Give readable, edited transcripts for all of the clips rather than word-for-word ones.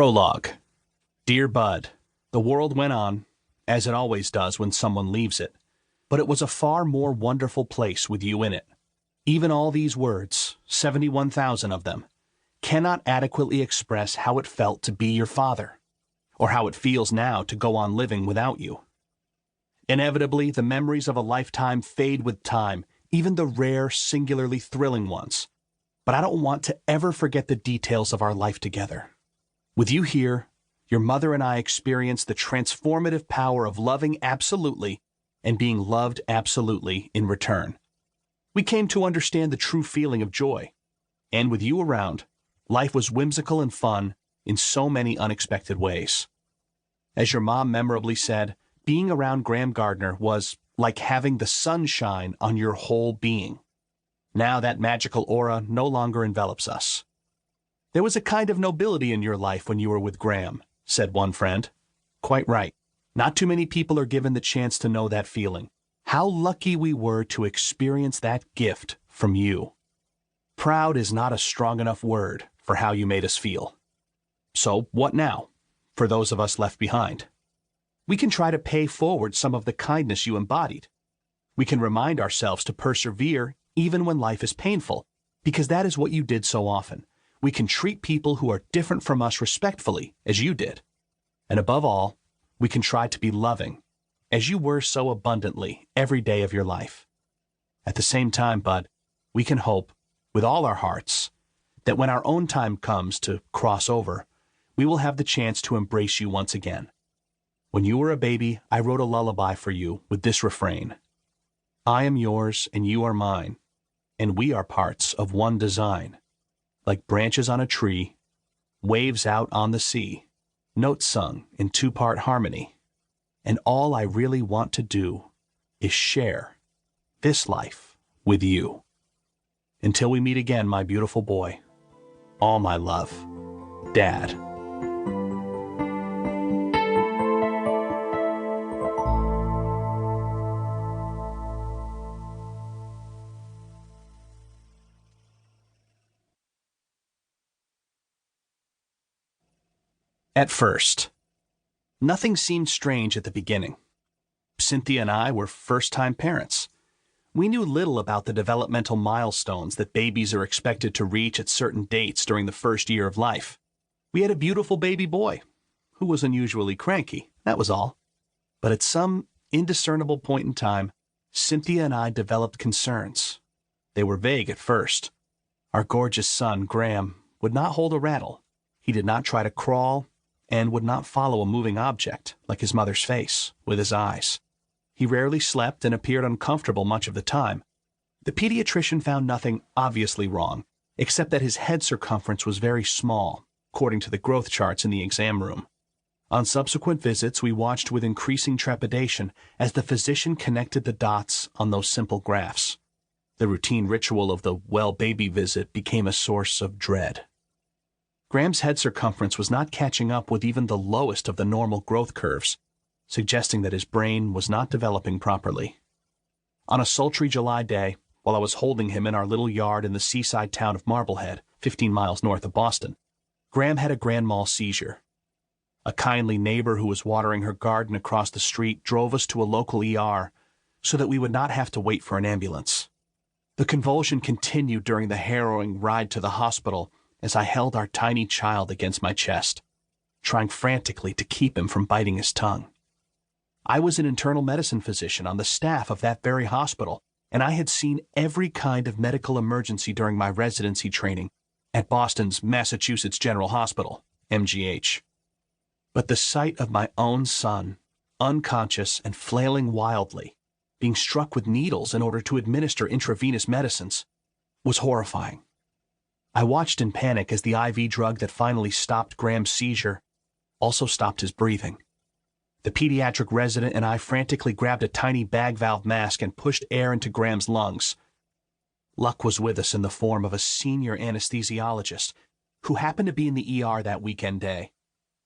Prologue. Dear Bud, the world went on, as it always does when someone leaves it, but it was a far more wonderful place with you in it. Even all these words, 71,000 of them, cannot adequately express how it felt to be your father, or how it feels now to go on living without you. Inevitably, the memories of a lifetime fade with time, even the rare, singularly thrilling ones. But I don't want to ever forget the details of our life together. With you here, your mother and I experienced the transformative power of loving absolutely and being loved absolutely in return. We came to understand the true feeling of joy. And with you around, life was whimsical and fun in so many unexpected ways. As your mom memorably said, being around Graham Gardner was like having the sunshine on your whole being. Now that magical aura no longer envelops us. There was a kind of nobility in your life when you were with Graham, said one friend. Quite right. Not too many people are given the chance to know that feeling. How lucky we were to experience that gift from you. Proud is not a strong enough word for how you made us feel. So what now, for those of us left behind? We can try to pay forward some of the kindness you embodied. We can remind ourselves to persevere even when life is painful, because that is what you did so often. We can treat people who are different from us respectfully, as you did. And above all, we can try to be loving, as you were so abundantly every day of your life. At the same time, Bud, we can hope, with all our hearts, that when our own time comes to cross over, we will have the chance to embrace you once again. When you were a baby, I wrote a lullaby for you with this refrain. I am yours and you are mine, and we are parts of one design. Like branches on a tree, waves out on the sea, notes sung in two-part harmony. And all I really want to do is share this life with you. Until we meet again, my beautiful boy. All my love, Dad. At first, nothing seemed strange at the beginning. Cynthia and I were first-time parents. We knew little about the developmental milestones that babies are expected to reach at certain dates during the first year of life. We had a beautiful baby boy, who was unusually cranky, that was all. But at some indiscernible point in time, Cynthia and I developed concerns. They were vague at first. Our gorgeous son, Graham, would not hold a rattle. He did not try to crawl, and would not follow a moving object, like his mother's face, with his eyes. He rarely slept and appeared uncomfortable much of the time. The pediatrician found nothing obviously wrong, except that his head circumference was very small, according to the growth charts in the exam room. On subsequent visits, we watched with increasing trepidation as the physician connected the dots on those simple graphs. The routine ritual of the well-baby visit became a source of dread. Graham's head circumference was not catching up with even the lowest of the normal growth curves, suggesting that his brain was not developing properly. On a sultry July day, while I was holding him in our little yard in the seaside town of Marblehead, 15 miles north of Boston, Graham had a grand mal seizure. A kindly neighbor who was watering her garden across the street drove us to a local ER so that we would not have to wait for an ambulance. The convulsion continued during the harrowing ride to the hospital as I held our tiny child against my chest, trying frantically to keep him from biting his tongue. I was an internal medicine physician on the staff of that very hospital, and I had seen every kind of medical emergency during my residency training at Boston's Massachusetts General Hospital, MGH. But the sight of my own son, unconscious and flailing wildly, being struck with needles in order to administer intravenous medicines, was horrifying. I watched in panic as the IV drug that finally stopped Graham's seizure also stopped his breathing. The pediatric resident and I frantically grabbed a tiny bag valve mask and pushed air into Graham's lungs. Luck was with us in the form of a senior anesthesiologist who happened to be in the ER that weekend day.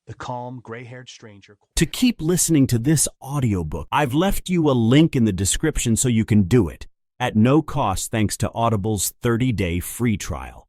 The calm, gray-haired stranger. To keep listening to this audiobook, I've left you a link in the description so you can do it, at no cost thanks to Audible's 30-day free trial.